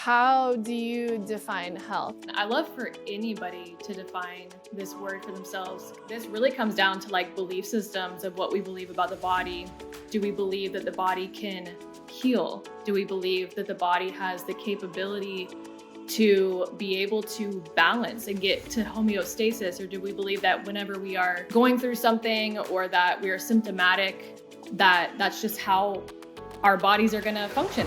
how do you define health? I love for anybody to define this word for themselves. This really comes down to like belief systems of what we believe about the body. Do we believe that the body can heal? Do we believe that the body has the capability to be able to balance and get to homeostasis? Or do we believe that whenever we are going through something or that we are symptomatic, that's just how our bodies are going to function?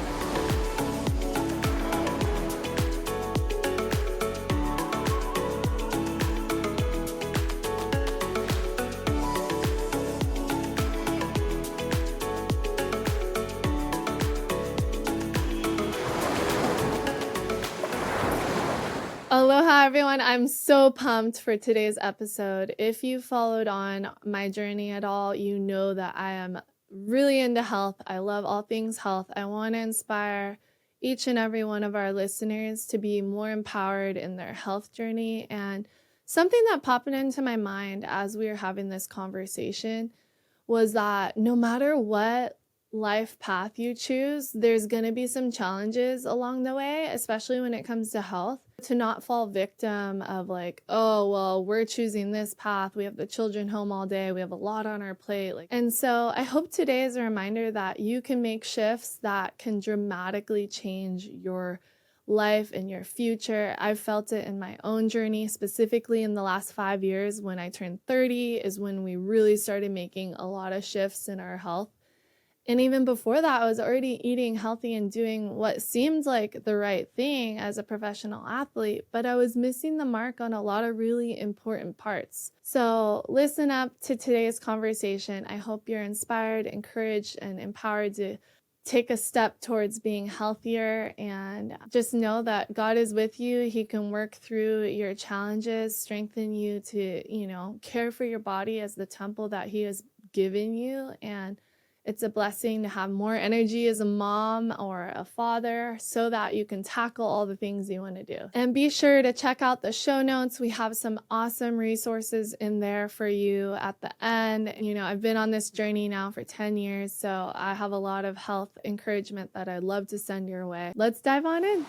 Aloha, everyone. I'm so pumped for today's episode. If you followed on my journey at all, you know that I am really into health. I love all things health. I want to inspire each and every one of our listeners to be more empowered in their health journey. And something that popped into my mind as we were having this conversation was that no matter what life path you choose, there's going to be some challenges along the way, especially when it comes to health. To not fall victim of like, oh, well, we're choosing this path. We have the children home all day. We have a lot on our plate. And so I hope today is a reminder that you can make shifts that can dramatically change your life and your future. I've felt it in my own journey, specifically in the last 5 years. When I turned 30 is when we really started making a lot of shifts in our health. And even before that, I was already eating healthy and doing what seemed like the right thing as a professional athlete, but I was missing the mark on a lot of really important parts. So listen up to today's conversation. I hope you're inspired, encouraged, and empowered to take a step towards being healthier, and just know that God is with you. He can work through your challenges, strengthen you to, care for your body as the temple that He has given you. And it's a blessing to have more energy as a mom or a father so that you can tackle all the things you want to do. And be sure to check out the show notes. We have some awesome resources in there for you at the end. I've been on this journey now for 10 years, so I have a lot of health encouragement that I'd love to send your way. Let's dive on in.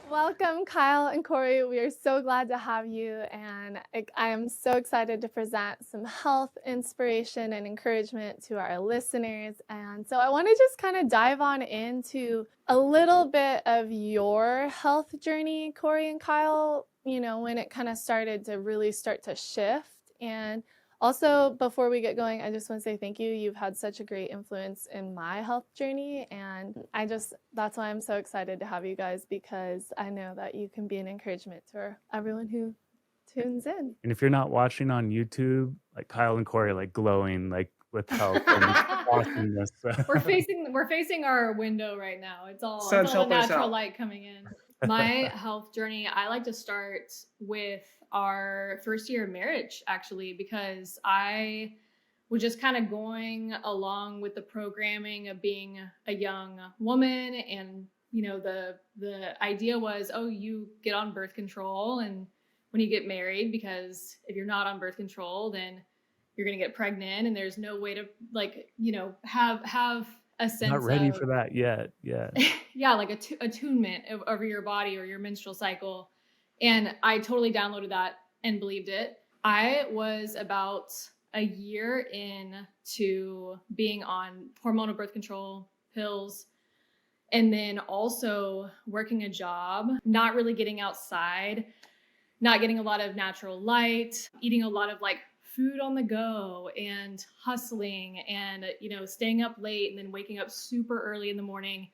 Welcome, Kyle and Kori. We are so glad to have you, and I am so excited to present some health inspiration and encouragement to our listeners. And so I want to just kind of dive on into a little bit of your health journey, Kori and Kyle, when it kind of started to really start to shift. And also, before we get going, I just want to say thank you. You've had such a great influence in my health journey, and that's why I'm so excited to have you guys, because I know that you can be an encouragement to everyone who tunes in. And if you're not watching on YouTube, like Kyle and Kori, like glowing, like with health and awesomeness. We're facing our window right now. It's all Sun's the helping us natural out. light coming in. My health journey, I like to start with our first year of marriage, actually, because I was just kind of going along with the programming of being a young woman. And, the idea was, oh, you get on birth control and when you get married, because if you're not on birth control, then you're going to get pregnant and there's no way to have a sense Not ready of, for that yet. Yeah. yeah, like attunement over your body or your menstrual cycle. And I totally downloaded that and believed it. I was about a year into being on hormonal birth control pills, and then also working a job, not really getting outside, not getting a lot of natural light, eating a lot of food on the go and hustling and, staying up late and then waking up super early in the morning,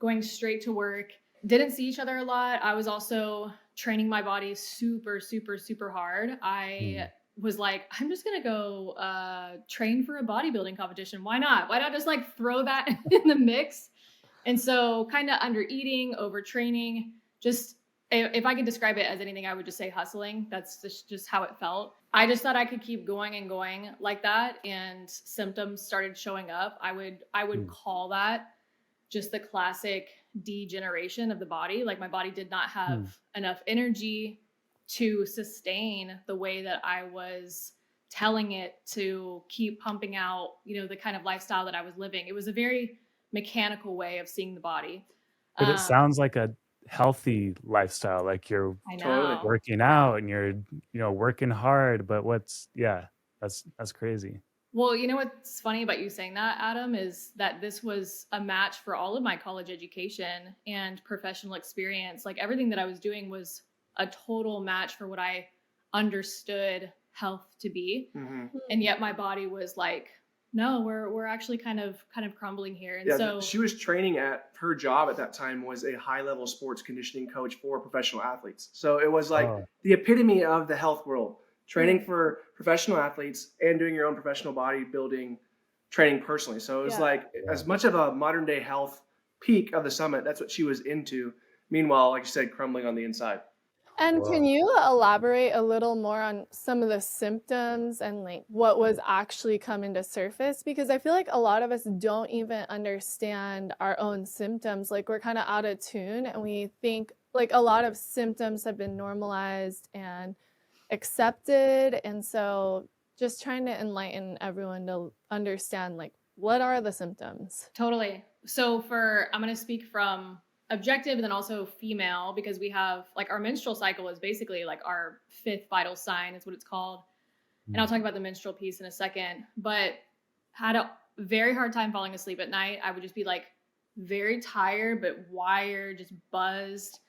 going straight to work. Didn't see each other a lot. I was also training my body super, super, super hard. I was like, I'm just going to go train for a bodybuilding competition. Why not? Why not just throw that in the mix? And so kind of under eating, overtraining, just if I could describe it as anything, I would just say hustling. That's just how it felt. I just thought I could keep going and going like that, and symptoms started showing up. I would call that just the classic degeneration of the body. Like my body did not have enough energy to sustain the way that I was telling it to keep pumping out, the kind of lifestyle that I was living. It was a very mechanical way of seeing the body. But it Um, sounds like a healthy lifestyle. Like you're I Totally. know. working out and you're, working hard, but that's crazy. Well, you know what's funny about you saying that, Adam, is that this was a match for all of my college education and professional experience. Like everything that I was doing was a total match for what I understood health to be. And yet my body was like, no, we're actually kind of crumbling here. And Yeah, so she was training at her job at that time was a high-level sports conditioning coach for professional athletes. So it was like Oh. the epitome of the health world, training for professional athletes and doing your own professional bodybuilding training personally. So it was like as much of a modern day health peak of the summit. That's what she was into. Meanwhile, like you said, crumbling on the inside. And Whoa. can you elaborate a little more on some of the symptoms and like what was actually coming to surface? Because I feel like a lot of us don't even understand our own symptoms. Like we're kind of out of tune and we think like a lot of symptoms have been normalized and accepted. And so just trying to enlighten everyone to understand like what are the symptoms? totally. So I'm going to speak from objective and then also female, because we have like our menstrual cycle is basically like our fifth vital sign is what it's called. And I'll talk about the menstrual piece in a second, but had a very hard time falling asleep at night. I would just be like very tired, but wired, just buzzed.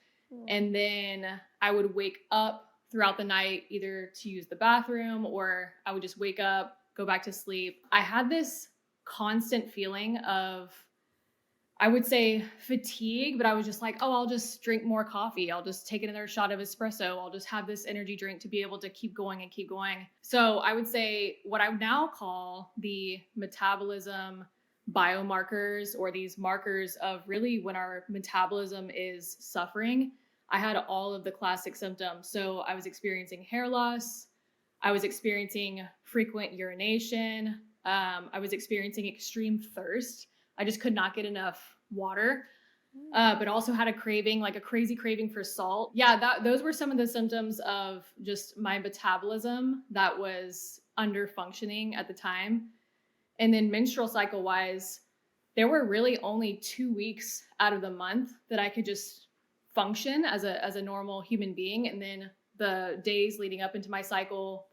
And then I would wake up throughout the night either to use the bathroom or I would just wake up, go back to sleep. I had this constant feeling of, I would say fatigue, but I was just like, oh, I'll just drink more coffee. I'll just take another shot of espresso. I'll just have this energy drink to be able to keep going and keep going. So I would say what I would now call the metabolism biomarkers, or these markers of really when our metabolism is suffering. I had all of the classic symptoms. So I was experiencing hair loss. I was experiencing frequent urination. I was experiencing extreme thirst. I just could not get enough water, but also had a craving, like a crazy craving for salt. Yeah, those were some of the symptoms of just my metabolism that was under functioning at the time. And then menstrual cycle wise, there were really only 2 weeks out of the month that I could just function as a normal human being. And then the days leading up into my cycle,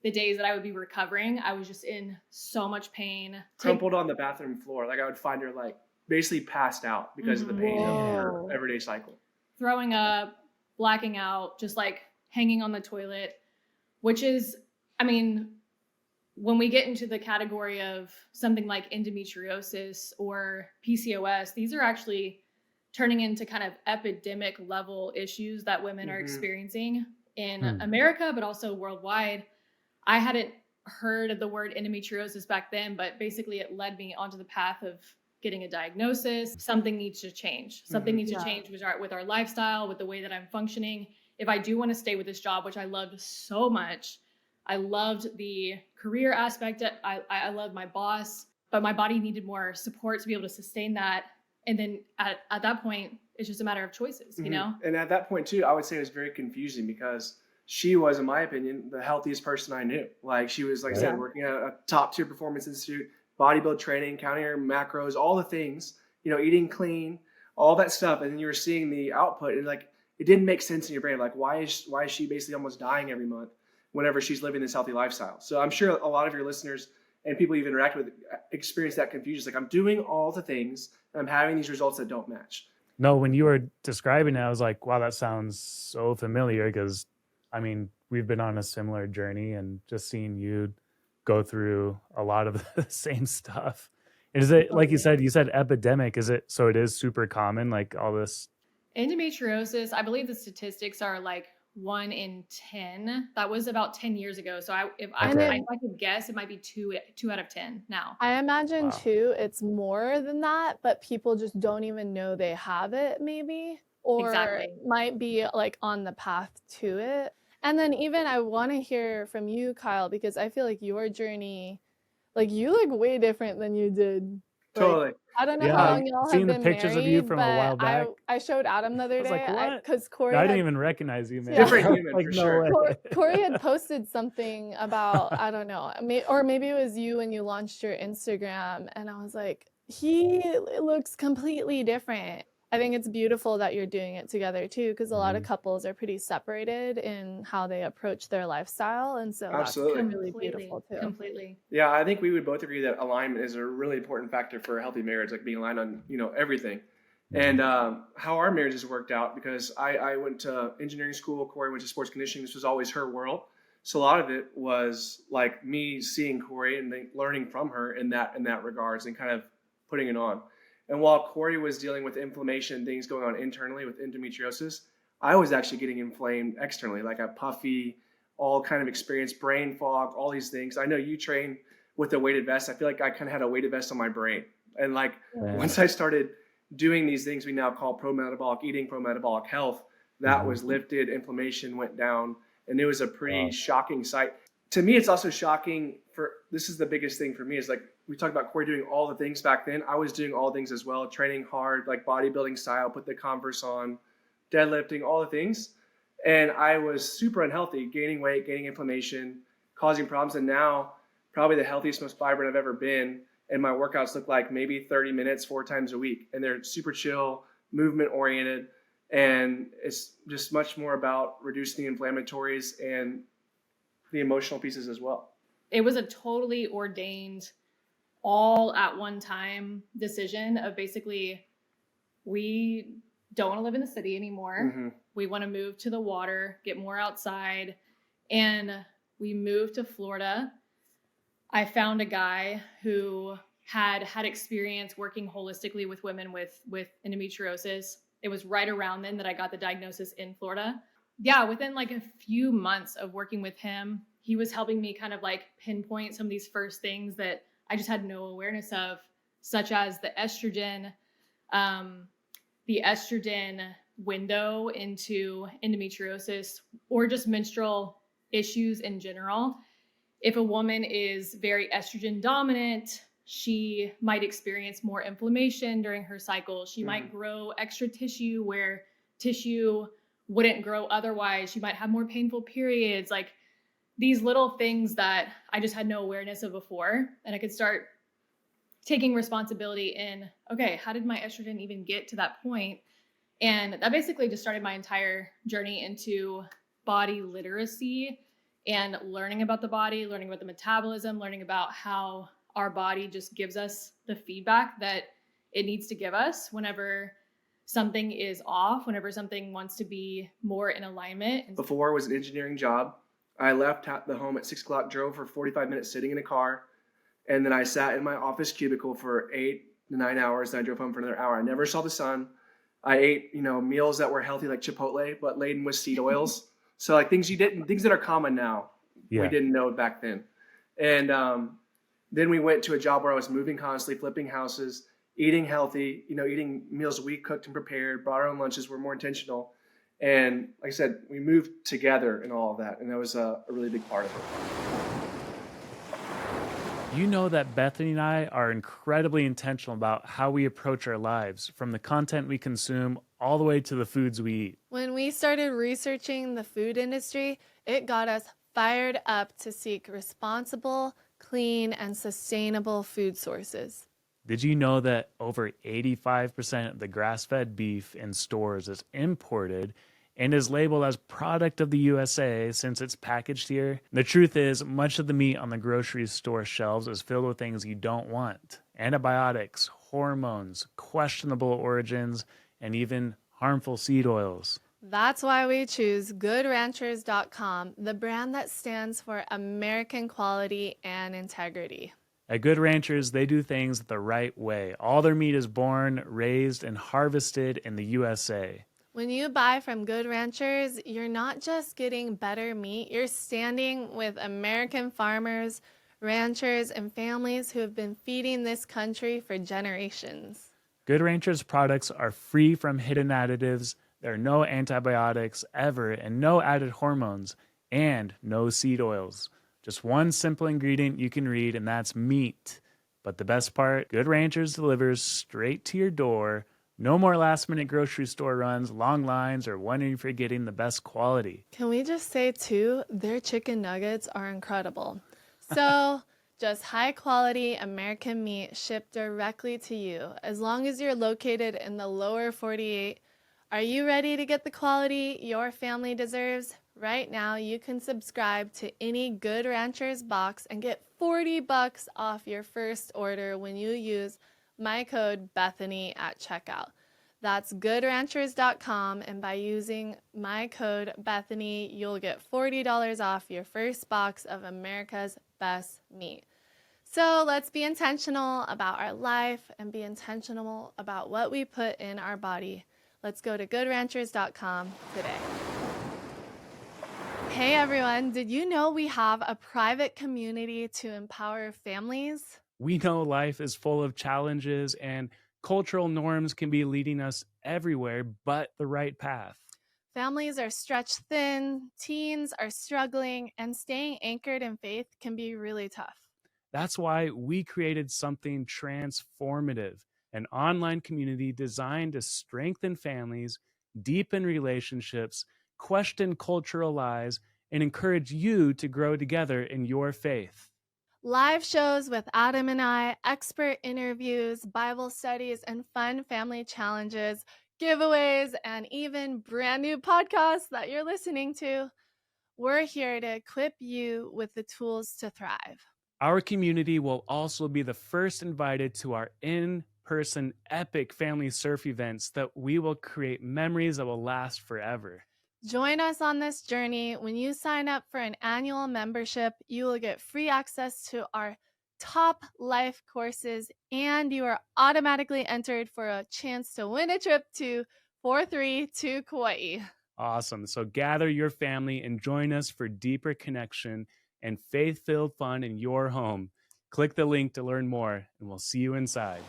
the days that I would be recovering, I was just in so much pain. Crumpled on the bathroom floor. Like I would find her like basically passed out because of the pain of her everyday cycle. Throwing up, blacking out, just like hanging on the toilet, which is, I mean, when we get into the category of something like endometriosis or PCOS, these are actually turning into kind of epidemic level issues that women are experiencing in America, but also worldwide. I hadn't heard of the word endometriosis back then, but basically it led me onto the path of getting a diagnosis. Something needs to change. Something needs to change with our lifestyle, with the way that I'm functioning. If I do want to stay with this job, which I loved so much, I loved the career aspect. I loved my boss, but my body needed more support to be able to sustain that. And then at that point, it's just a matter of choices, you know? And at that point too, I would say it was very confusing because she was, in my opinion, the healthiest person I knew. Like she was, like I said, working at a top tier performance institute, bodybuild training, counting her macros, all the things, eating clean, all that stuff. And then you were seeing the output and like, it didn't make sense in your brain. Like, why is she basically almost dying every month whenever she's living this healthy lifestyle? So I'm sure a lot of your listeners and people you've interacted with experience that confusion. It's like, I'm doing all the things and I'm having these results that don't match. No, when you were describing it, I was like, wow, that sounds so familiar because I mean, we've been on a similar journey and just seeing you go through a lot of the same stuff. Is it, like you said epidemic, is it, so it is super common, like all this? Endometriosis, I believe the statistics are like 1 in 10. That was about 10 years ago. So if I could guess, it might be 2 out of 10 now. I imagine too, it's more than that, but people just don't even know they have it maybe, or might be like on the path to it. And then even I want to hear from you, Kyle, because I feel like your journey, like you look way different than you did. Totally. I don't know how long y'all have been the pictures married, of you from a while back. I showed Adam the other day because Kori. I didn't even recognize you, man. Different human, like, for no sure. way. Kori had posted something about, I don't know, or maybe it was you when you launched your Instagram, and I was like, He looks completely different. I think it's beautiful that you're doing it together too, because a lot of couples are pretty separated in how they approach their lifestyle, and so that's Absolutely. really beautiful too. Completely. Yeah, I think we would both agree that alignment is a really important factor for a healthy marriage, like being aligned on, everything. And how our marriages worked out, because I went to engineering school, Kori went to sports conditioning. This was always her world. So a lot of it was like me seeing Kori and then learning from her in that regards and kind of putting it on. And while Kori was dealing with inflammation, things going on internally with endometriosis, I was actually getting inflamed externally, like a puffy, all kind of experience, brain fog, all these things. I know you train with a weighted vest. I feel like I kind of had a weighted vest on my brain. And like once I started doing these things we now call pro-metabolic eating, pro-metabolic health, that was lifted, inflammation went down, and it was a pretty shocking sight. To me, it's also shocking this is the biggest thing for me, is like we talked about Kori doing all the things back then. I was doing all things as well, training hard, like bodybuilding style, put the Converse on, deadlifting, all the things. And I was super unhealthy, gaining weight, gaining inflammation, causing problems. And now probably the healthiest, most vibrant I've ever been. And my workouts look like maybe 30 minutes, 4 times a week. And they're super chill, movement oriented. And it's just much more about reducing the inflammatories and the emotional pieces as well. It was a totally ordained, all at one time decision of basically, we don't want to live in the city anymore. We want to move to the water, get more outside. And we moved to Florida. I found a guy who had experience working holistically with women with endometriosis. It was right around then that I got the diagnosis in Florida. Yeah, within like a few months of working with him, he was helping me kind of like pinpoint some of these first things that I just had no awareness of, such as the estrogen window into endometriosis, or just menstrual issues in general. If a woman is very estrogen dominant, she might experience more inflammation during her cycle. She might grow extra tissue where tissue wouldn't grow otherwise. She might have more painful periods, like these little things that I just had no awareness of before. And I could start taking responsibility in, okay, how did my estrogen even get to that point? And that basically just started my entire journey into body literacy and learning about the body, learning about the metabolism, learning about how our body just gives us the feedback that it needs to give us whenever something is off, whenever something wants to be more in alignment. Before it was an engineering job. I left the home at 6 o'clock, drove for 45 minutes sitting in a car. And then I sat in my office cubicle for 8 to 9 hours. And I drove home for another hour. I never saw the sun. I ate, meals that were healthy, like Chipotle, but laden with seed oils. So like things that are common now, we didn't know back then. And then we went to a job where I was moving constantly, flipping houses, eating healthy, eating meals we cooked and prepared, brought our own lunches, we're more intentional. And like I said, we moved together in all of that. And that was a really big part of it. You know that Bethany and I are incredibly intentional about how we approach our lives, from the content we consume all the way to the foods we eat. When we started researching the food industry, it got us fired up to seek responsible, clean, and sustainable food sources. Did you know that over 85% of the grass-fed beef in stores is imported and is labeled as product of the USA since it's packaged here? The truth is, much of the meat on the grocery store shelves is filled with things you don't want. Antibiotics, hormones, questionable origins, and even harmful seed oils. That's why we choose GoodRanchers.com, the brand that stands for American quality and integrity. At Good Ranchers, they do things the right way. All their meat is born, raised, and harvested in the USA. When you buy from Good Ranchers, you're not just getting better meat, you're standing with American farmers, ranchers, and families who have been feeding this country for generations. Good Ranchers products are free from hidden additives. There are no antibiotics ever, and no added hormones, and no seed oils. Just one simple ingredient you can read, and that's meat. But the best part, Good Ranchers delivers straight to your door. No more last-minute grocery store runs, long lines, or wondering if you're getting the best quality. Can we just say, too, their chicken nuggets are incredible. So Just high quality American meat shipped directly to you. As long as you're located in the lower 48, are you ready to get the quality your family deserves? Right now, you can subscribe to any Good Ranchers box and get $40 off your first order when you use my code Bethany at checkout. That's goodranchers.com, and by using my code Bethany, you'll get $40 off your first box of America's best meat. So let's be intentional about our life and be intentional about what we put in our body. Let's go to goodranchers.com today. Hey everyone, did you know we have a private community to empower families? We know life is full of challenges and cultural norms can be leading us everywhere but the right path. Families are stretched thin, teens are struggling, and staying anchored in faith can be really tough. That's why we created something transformative, an online community designed to strengthen families, deepen relationships, question cultural lies, and encourage you to grow together in your faith. Live shows with Adam and I, expert interviews, Bible studies, and fun family challenges, giveaways, and even brand new podcasts that you're listening to. We're here to equip you with the tools to thrive. Our community will also be the first invited to our in-person epic family surf events that we will create memories that will last forever. Join us on this journey. When you sign up for an annual membership, you will get free access to our top life courses, and you are automatically entered for a chance to win a trip to 4-3 to Kauai. Awesome. So gather your family and join us for deeper connection and faith-filled fun in your home. Click the link to learn more, and we'll see you inside.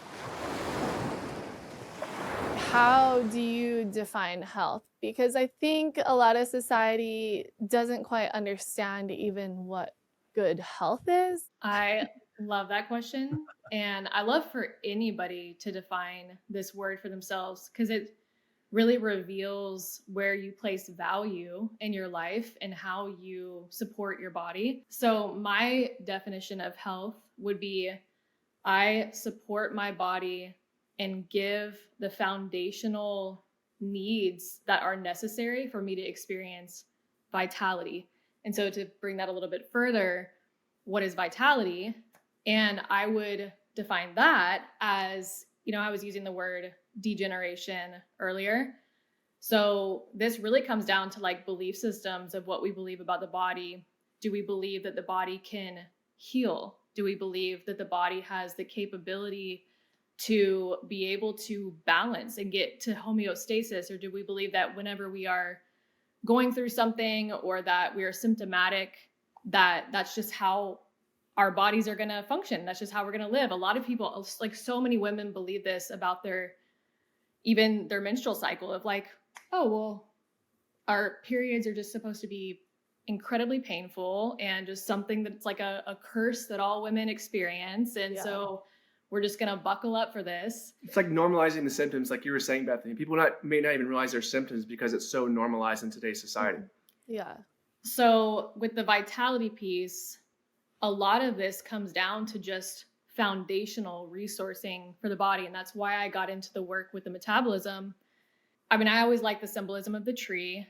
How do you define health? Because I think a lot of society doesn't quite understand even what good health is. I love that question. And I love for anybody to define this word for themselves because it really reveals where you place value in your life and how you support your body. So my definition of health would be I support my body and give the foundational needs that are necessary for me to experience vitality. And so to bring that a little bit further, what is vitality? And I would define that as, I was using the word degeneration earlier. So this really comes down to like belief systems of what we believe about the body. Do we believe that the body can heal? Do we believe that the body has the capability to be able to balance and get to homeostasis? Or do we believe that whenever we are going through something or that we are symptomatic, that's just how our bodies are going to function? That's just how we're going to live. A lot of people, like so many women, believe this about their menstrual cycle of like, oh, well, our periods are just supposed to be incredibly painful and just something that's like a curse that all women experience. And so we're just going to buckle up for this. It's like normalizing the symptoms, like you were saying, Bethany. People may not even realize their symptoms because it's so normalized in today's society. Yeah. So with the vitality piece, a lot of this comes down to just foundational resourcing for the body. And that's why I got into the work with the metabolism. I mean, I always like the symbolism of the tree,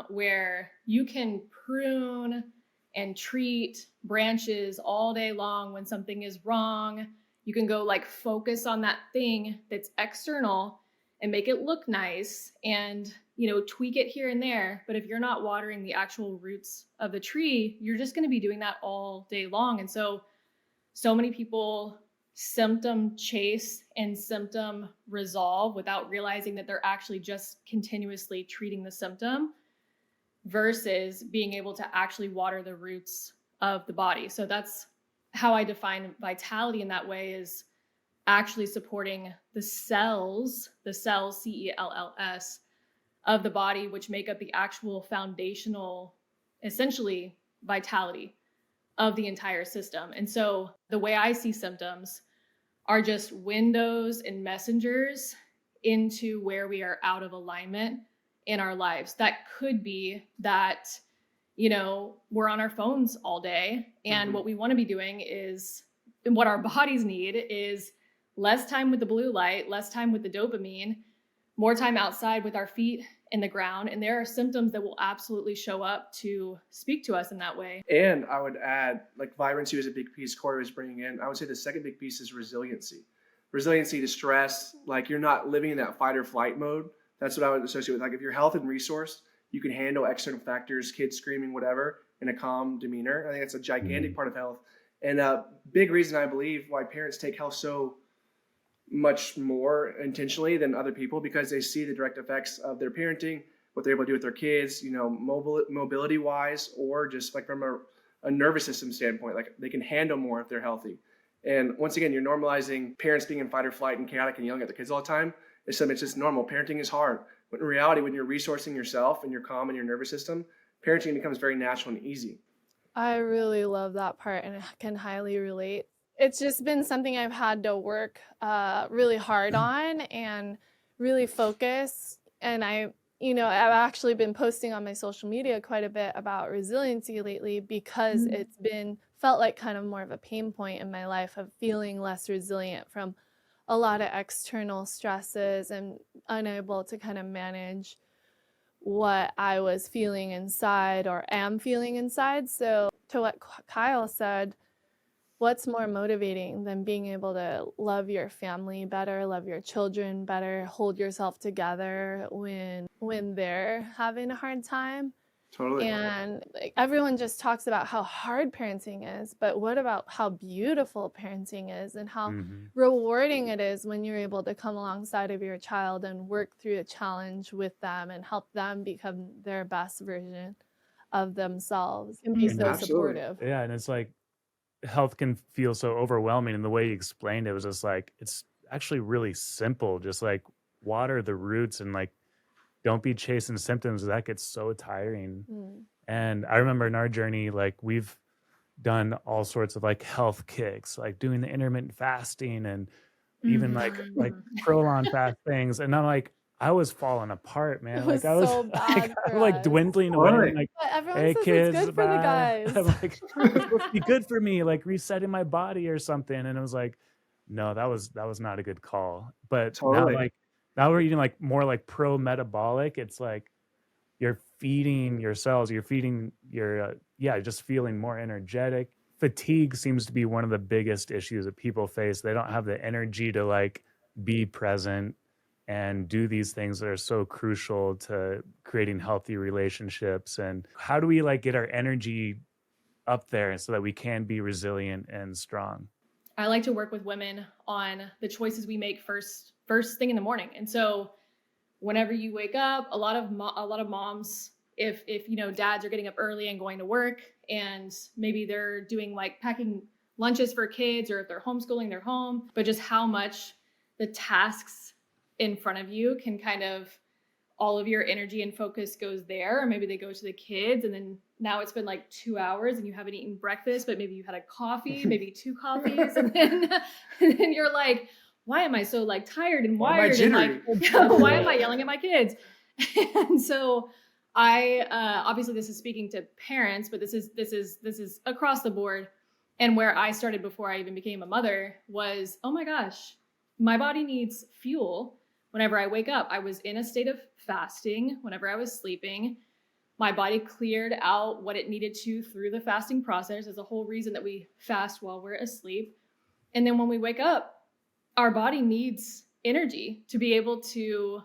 where you can prune and treat branches all day long when something is wrong. You can go like focus on that thing that's external and make it look nice and, tweak it here and there. But if you're not watering the actual roots of the tree, you're just going to be doing that all day long. And so many people symptom chase and symptom resolve without realizing that they're actually just continuously treating the symptom versus being able to actually water the roots of the body. So that's how I define vitality in that way, is actually supporting the cells, CELLS, of the body, which make up the actual foundational, essentially, vitality of the entire system. And so the way I see symptoms are just windows and messengers into where we are out of alignment in our lives. That could be that, we're on our phones all day. And what we want to be doing is, what our bodies need is less time with the blue light, less time with the dopamine, more time outside with our feet in the ground. And there are symptoms that will absolutely show up to speak to us in that way. And I would add, like, vibrancy was a big piece Kori was bringing in. I would say the second big piece is resiliency. Resiliency to stress, like you're not living in that fight or flight mode. That's what I would associate with. Like if you're health and resourced, you can handle external factors, kids screaming, whatever, in a calm demeanor. I think that's a gigantic part of health. And a big reason I believe why parents take health so much more intentionally than other people, because they see the direct effects of their parenting, what they're able to do with their kids, mobility wise, or just like from a nervous system standpoint, like they can handle more if they're healthy. And once again, you're normalizing parents being in fight or flight and chaotic and yelling at the kids all the time. It's just normal. Parenting is hard. But in reality, when you're resourcing yourself and you're calm in your nervous system, parenting becomes very natural and easy. I really love that part and I can highly relate. It's just been something I've had to work really hard on and really focus. And I've actually been posting on my social media quite a bit about resiliency lately, because it's felt like kind of more of a pain point in my life of feeling less resilient from a lot of external stresses and unable to kind of manage what I was feeling inside or am feeling inside. So to what Kyle said, what's more motivating than being able to love your family better, love your children better, hold yourself together when they're having a hard time? Totally. And like, everyone just talks about how hard parenting is, but what about how beautiful parenting is and how rewarding it is when you're able to come alongside of your child and work through a challenge with them and help them become their best version of themselves and be so supportive. Yeah, and it's like health can feel so overwhelming, and the way you explained it was just like, it's actually really simple. Just like water the roots and like don't be chasing symptoms. That gets so tiring. And I remember in our journey, like we've done all sorts of like health kicks, like doing the intermittent fasting and even like prolonged fast things. And I'm like, I was falling apart, man. It was like I was so bad for like us. dwindling away. I'm like, But everyone hey says kids, it's good for the bye. guys. I'm like, it's supposed to be good for me, like resetting my body or something. And it was like, no, that was not a good call. But now we're eating like more like pro-metabolic. It's like you're feeding your cells, you're feeding your, just feeling more energetic. Fatigue seems to be one of the biggest issues that people face. They don't have the energy to like be present and do these things that are so crucial to creating healthy relationships. And how do we like get our energy up there so that we can be resilient and strong? I like to work with women on the choices we make first thing in the morning. And so whenever you wake up, a lot of moms, if dads are getting up early and going to work, and maybe they're doing like packing lunches for kids, or if they're homeschooling, they're home, but just how much the tasks in front of you can kind of, all of your energy and focus goes there, or maybe they go to the kids, and then now it's been like 2 hours and you haven't eaten breakfast, but maybe you had a coffee, maybe 2 coffees, and then you're like, why am I so like tired and wired and like, why am I yelling at my kids? And so I obviously this is speaking to parents, but this is across the board. And where I started before I even became a mother was, oh my gosh, my body needs fuel. Whenever I wake up, I was in a state of fasting. Whenever I was sleeping, my body cleared out what it needed to through the fasting process. There's a whole reason that we fast while we're asleep. And then when we wake up, our body needs energy to be able to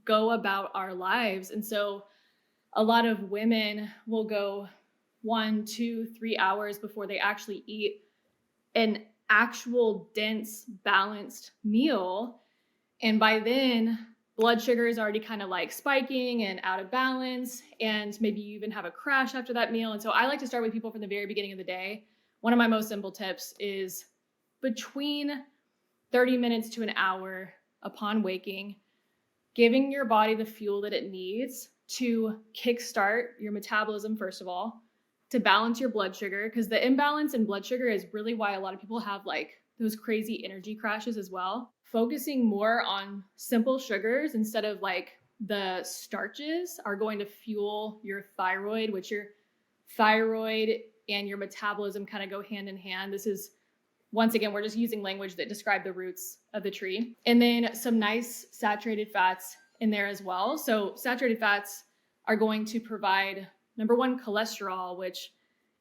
go about our lives. And so a lot of women will go 1, 2, 3 hours before they actually eat an actual dense, balanced meal. And by then, blood sugar is already kind of like spiking and out of balance. And maybe you even have a crash after that meal. And so I like to start with people from the very beginning of the day. One of my most simple tips is between 30 minutes to an hour upon waking, giving your body the fuel that it needs to kickstart your metabolism, first of all, to balance your blood sugar, because the imbalance in blood sugar is really why a lot of people have like those crazy energy crashes as well. Focusing more on simple sugars instead of like the starches are going to fuel your thyroid, which your thyroid and your metabolism kind of go hand in hand. This is, once again, we're just using language that describe the roots of the tree. And then some nice saturated fats in there as well. So saturated fats are going to provide, number one, cholesterol, which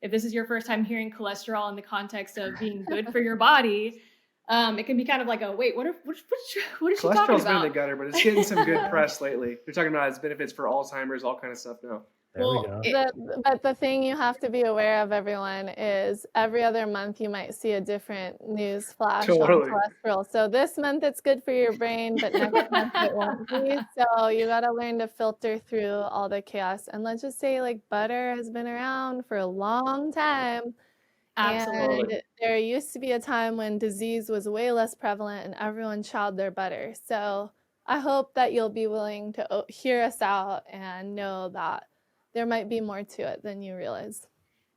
if this is your first time hearing cholesterol in the context of being good for your body, it can be kind of like a, wait, what is she talking about? Cholesterol's been in the gutter, but it's getting some good press lately. They're talking about its benefits for Alzheimer's, all kind of stuff now. There we go. But the thing you have to be aware of, everyone, is every other month you might see a different news flash on cholesterol. So this month it's good for your brain, but next month it won't be. So you got to learn to filter through all the chaos. And let's just say, like, butter has been around for a long time. Absolutely. And there used to be a time when disease was way less prevalent and everyone chowed their butter. So I hope that you'll be willing to hear us out and know that there might be more to it than you realize.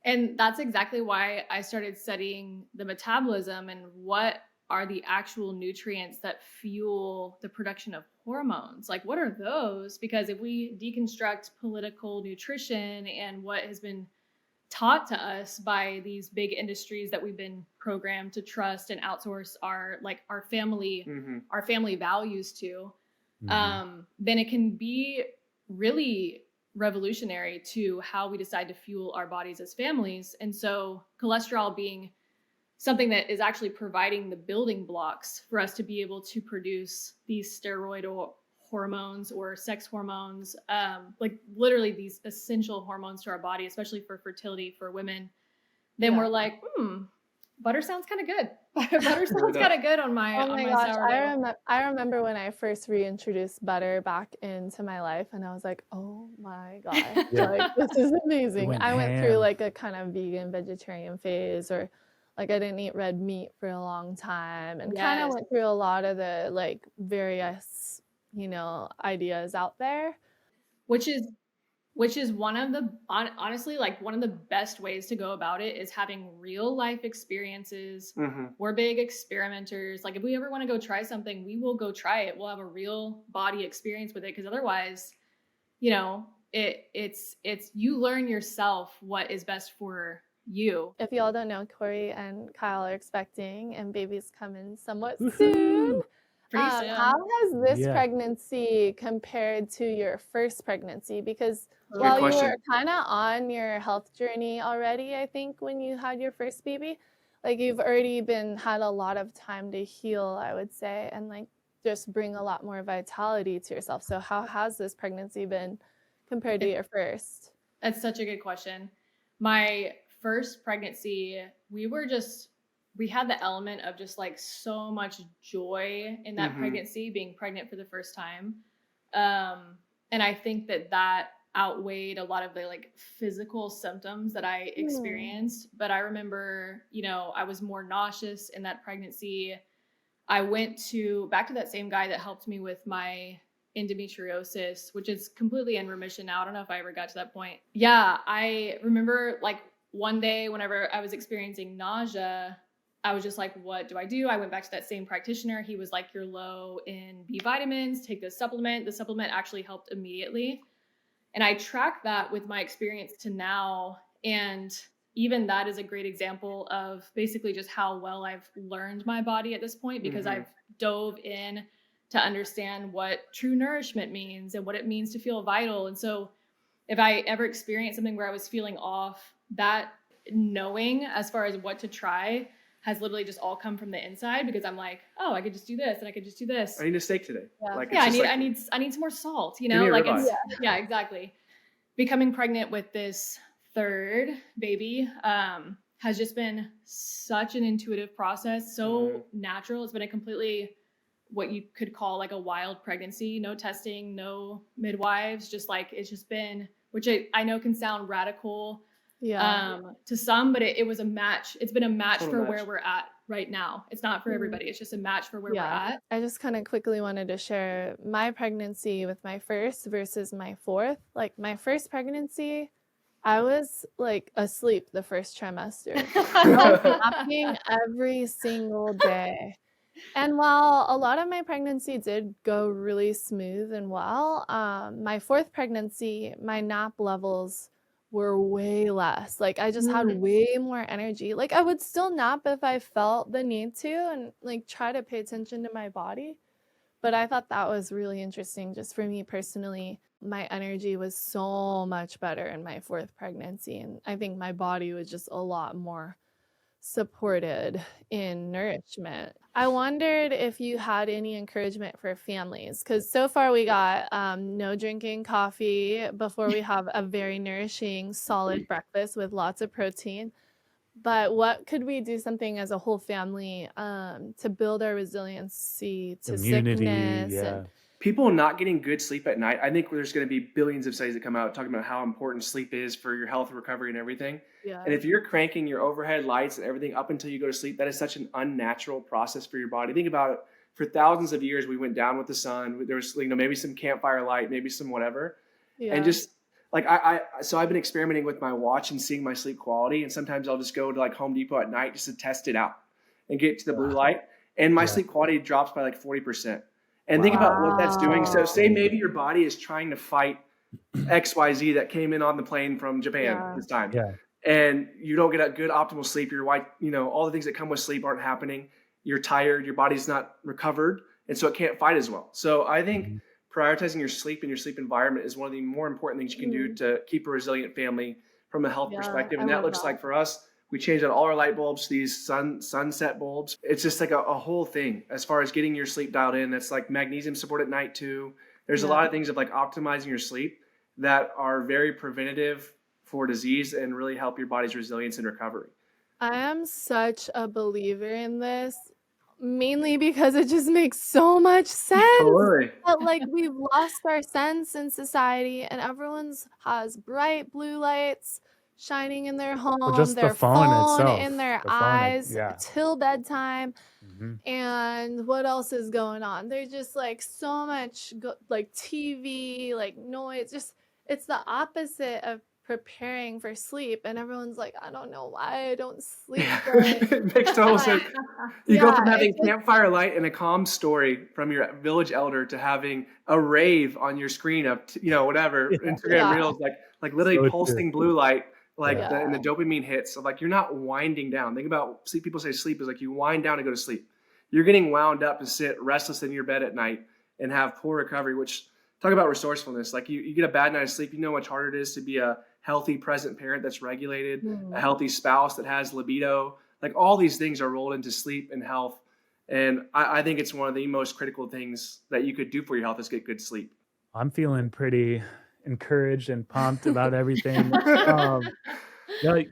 And that's exactly why I started studying the metabolism and what are the actual nutrients that fuel the production of hormones. Like, what are those? Because if we deconstruct political nutrition and what has been taught to us by these big industries that we've been programmed to trust and outsource our family values to, then it can be really revolutionary to how we decide to fuel our bodies as families. And so cholesterol being something that is actually providing the building blocks for us to be able to produce these steroid hormones or sex hormones, like literally these essential hormones to our body, especially for fertility for women, then we're like, butter sounds kind of good. Butter sounds kind of good on my gosh, sourdough. I remember when I first reintroduced butter back into my life, and I was like, oh my god, like, this is amazing. I went through like a kind of vegan vegetarian phase, or like I didn't eat red meat for a long time, and kind of went through a lot of the like various, ideas out there, which is one of the honestly, like, one of the best ways to go about it is having real life experiences. We're big experimenters. Like, if we ever want to go try something, we will go try it. We'll have a real body experience with it, because otherwise, it's you learn yourself what is best for you. If y'all don't know, Kori and Kyle are expecting, and baby's coming somewhat soon. How has this pregnancy compared to your first pregnancy? Because while you were kind of on your health journey already, I think when you had your first baby, like, you've already had a lot of time to heal, I would say, and like just bring a lot more vitality to yourself. So how has this pregnancy been compared to your first? That's such a good question. My first pregnancy, we had the element of just like so much joy in that pregnancy, being pregnant for the first time. And I think that outweighed a lot of the like physical symptoms that I experienced. But I remember, I was more nauseous in that pregnancy. I went back to that same guy that helped me with my endometriosis, which is completely in remission now. I don't know if I ever got to that point. Yeah, I remember like one day whenever I was experiencing nausea, I was just like, what do I do? I went back to that same practitioner. He was like, you're low in B vitamins, take this supplement. The supplement actually helped immediately. And I tracked that with my experience to now. And even that is a great example of basically just how well I've learned my body at this point, because I've dove in to understand what true nourishment means and what it means to feel vital. And so if I ever experienced something where I was feeling off, that knowing as far as what to try has literally just all come from the inside, because I'm like, oh, I could just do this and I could just do this. I need a steak today. I need some more salt, like exactly. Becoming pregnant with this third baby has just been such an intuitive process, so natural. It's been a completely what you could call like a wild pregnancy, no testing, no midwives, just like, it's just been, which I know can sound radical to some, but it was a match. It's been a match for where we're at right now. It's not for everybody. It's just a match for where we're at. I just kind of quickly wanted to share my pregnancy with my first versus my fourth. Like, my first pregnancy, I was like asleep the first trimester. I was napping every single day. And while a lot of my pregnancy did go really smooth and well, my fourth pregnancy, my nap levels were way less. Like I just had way more energy. Like I would still nap if I felt the need to and like try to pay attention to my body. But I thought that was really interesting just for me personally. My energy was so much better in my fourth pregnancy. And I think my body was just a lot more supported in nourishment. I wondered if you had any encouragement for families, because so far we got no drinking coffee before we have a very nourishing, solid breakfast with lots of protein. But what could we do something as a whole family to build our resiliency to Immunity, sickness yeah. and People not getting good sleep at night. I think there's going to be billions of studies that come out talking about how important sleep is for your health, recovery, and everything. yeah, And if you're cranking your overhead lights and everything up until you go to sleep, that is such an unnatural process for your body. Think about it. For thousands of years, we went down with the sun. There was, maybe some campfire light, maybe some whatever, yeah, and just like so I've been experimenting with my watch and seeing my sleep quality. And sometimes I'll just go to like Home Depot at night just to test it out and get to the blue light, and my sleep quality drops by like 40%. And think about what that's doing. So say maybe your body is trying to fight XYZ that came in on the plane from Japan this time. Yeah. And you don't get a good optimal sleep. You're white, all the things that come with sleep aren't happening. You're tired, your body's not recovered, and so it can't fight as well. So I think prioritizing your sleep and your sleep environment is one of the more important things you can do to keep a resilient family from a health perspective. And that looks like for us, we changed out all our light bulbs to these sunset bulbs. It's just like a whole thing as far as getting your sleep dialed in. That's like magnesium support at night too. There's a lot of things of like optimizing your sleep that are very preventative for disease and really help your body's resilience and recovery. I am such a believer in this, mainly because it just makes so much sense. Totally. But like we've lost our sense in society, and everyone's has bright blue lights shining in their home, just the their phone phone itself, in their the phone, eyes yeah. till bedtime. Mhm. And what else is going on? There's just like so much like TV, like noise. Just it's the opposite of preparing for sleep, and everyone's like, I don't know why I don't sleep good. It makes total sense. You go from having it's like, campfire light and a calm story from your village elder to having a rave on your screen of, whatever, Instagram Reels, like literally So pulsing blue light, like Yeah. and the dopamine hits of like, you're not winding down. Think about sleep. People say sleep is like you wind down to go to sleep. You're getting wound up to sit restless in your bed at night and have poor recovery, which talk about resourcefulness. Like you get a bad night of sleep, you know how much harder it is to be a healthy present parent that's regulated, a healthy spouse that has libido. Like all these things are rolled into sleep and health. And I think it's one of the most critical things that you could do for your health is get good sleep. I'm feeling encouraged and pumped about everything.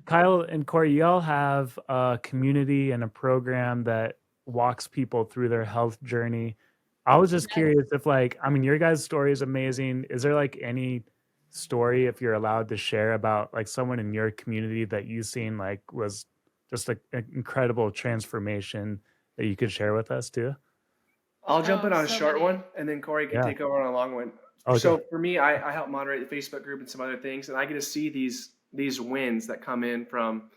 Kyle and Kori, y'all have a community and a program that walks people through their health journey. I was just curious if your guys' story is amazing. Is there any story, if you're allowed to share, about someone in your community that you've seen was just an incredible transformation that you could share with us too? I'll jump in on a short one, and then Kori can take over on a long one. Okay. So for me, I help moderate the Facebook group and some other things, and I get to see these wins that come in from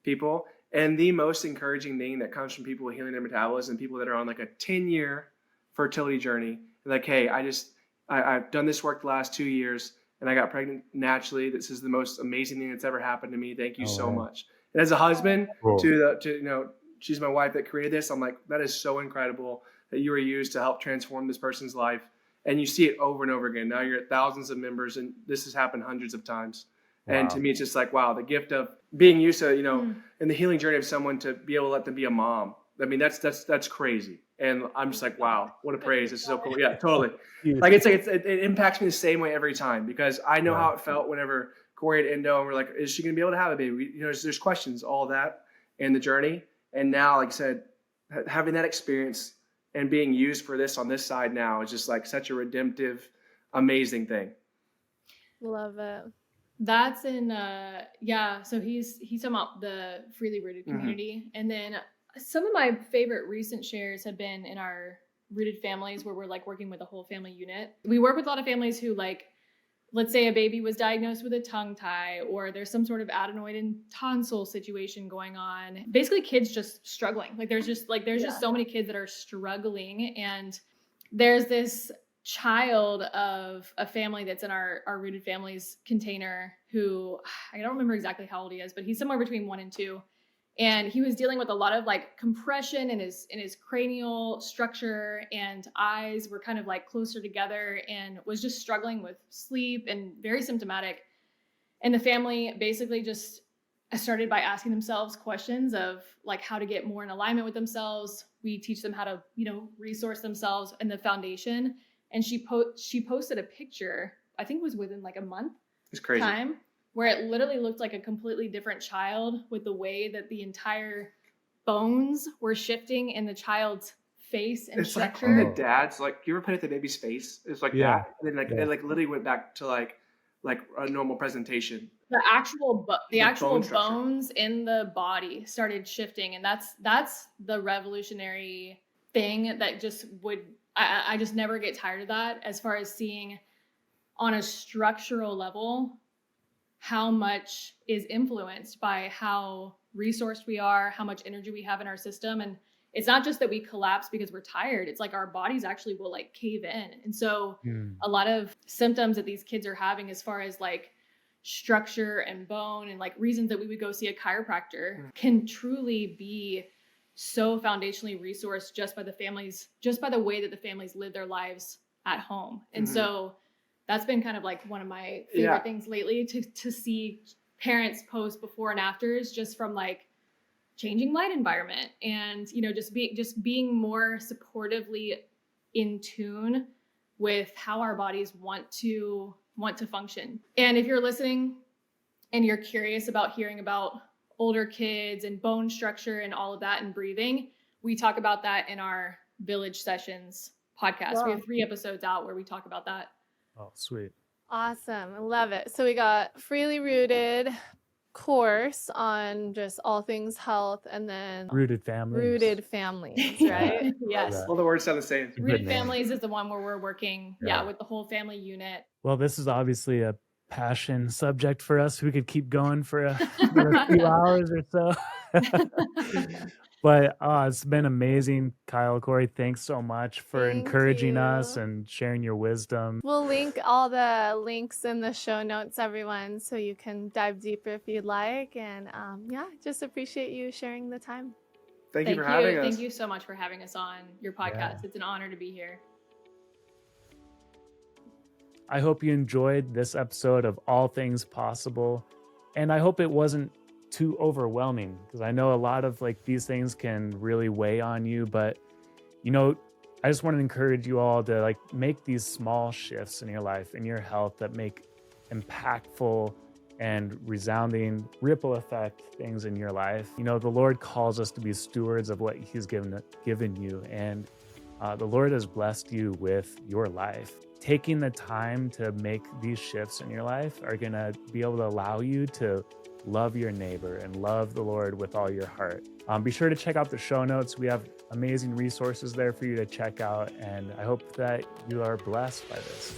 people. And the most encouraging thing that comes from people healing their metabolism, people that are on a 10-year fertility journey, like, hey, I've done this work the last 2 years, and I got pregnant naturally. This is the most amazing thing that's ever happened to me. Thank you so much. And as a husband she's my wife that created this. I'm like, that is so incredible that you were used to help transform this person's life. And you see it over and over again. Now you're at thousands of members, and this has happened hundreds of times. Wow. And to me, it's just like, wow, the gift of being used to, in the healing journey of someone to be able to let them be a mom. I mean, that's crazy. And I'm just like, wow, what a praise. This is so cool. Yeah, totally. It impacts me the same way every time, because I know how it felt whenever Kori had endo and we're like, is she going to be able to have a baby? There's questions, all that in the journey. And now, like I said, having that experience and being used for this on this side now is just such a redemptive, amazing thing. Love it. That's in so he's talking about the freely rooted community. And then some of my favorite recent shares have been in our rooted families, where we're working with a whole family unit. We work with a lot of families who let's say a baby was diagnosed with a tongue tie, or there's some sort of adenoid and tonsil situation going on. Basically kids just struggling. There's just so many kids that are struggling. And there's this child of a family that's in our rooted families container who I don't remember exactly how old he is, but he's somewhere between 1 and 2. And he was dealing with a lot of like compression in his cranial structure, and eyes were kind of like closer together, and was just struggling with sleep and very symptomatic. And the family basically just started by asking themselves questions of like how to get more in alignment with themselves. We teach them how to, resource themselves and the foundation. And she posted a picture, I think it was within like a month It's crazy. time, where it literally looked like a completely different child, with the way that the entire bones were shifting in the child's face and It's structure. like when the dad's like, you ever played with the baby's face? It's like Yeah. that. And then like Yeah. it like literally went back to like a normal presentation. The actual bone structure. bones in the body started shifting, and that's the revolutionary thing that just would I just never get tired of that, as far as seeing on a structural level how much is influenced by how resourced we are, how much energy we have in our system. And it's not just that we collapse because we're tired. It's like our bodies actually will like cave in. And so a lot of symptoms that these kids are having, as far as like structure and bone, and like reasons that we would go see a chiropractor, can truly be so foundationally resourced just by the way that the families live their lives at home. And so that's been kind of like one of my favorite things lately, to see parents post before and afters, just from like changing light environment, and just being more supportively in tune with how our bodies want to function. And if you're listening and you're curious about hearing about older kids and bone structure and all of that, and breathing, we talk about that in our Village Sessions podcast. Wow. We have 3 episodes out where we talk about that. Oh, sweet. Awesome. I love it. So we got Freely Rooted course on just all things health, and then Rooted families. Rooted families, right? Yes. Yeah. All the words sound the same. Good Rooted name. Families is the one where we're working Yeah. with the whole family unit. Well, this is obviously a passion subject for us. We could keep going for a few hours or so. But it's been amazing, Kyle, Kori. Thanks so much for Thank encouraging us you. and sharing your wisdom. We'll link all the links in the show notes, everyone, so you can dive deeper if you'd like. And just appreciate you sharing the time. Thank you for having us. Thank you so much for having us on your podcast. Yeah. It's an honor to be here. I hope you enjoyed this episode of All Things Possible. And I hope it wasn't too overwhelming, because I know a lot of like these things can really weigh on you. But, I just want to encourage you all to like make these small shifts in your life, in your health, that make impactful and resounding ripple effect things in your life. The Lord calls us to be stewards of what He's given you. And the Lord has blessed you with your life. Taking the time to make these shifts in your life are going to be able to allow you to love your neighbor and love the Lord with all your heart. Be sure to check out the show notes. We have amazing resources there for you to check out. And I hope that you are blessed by this.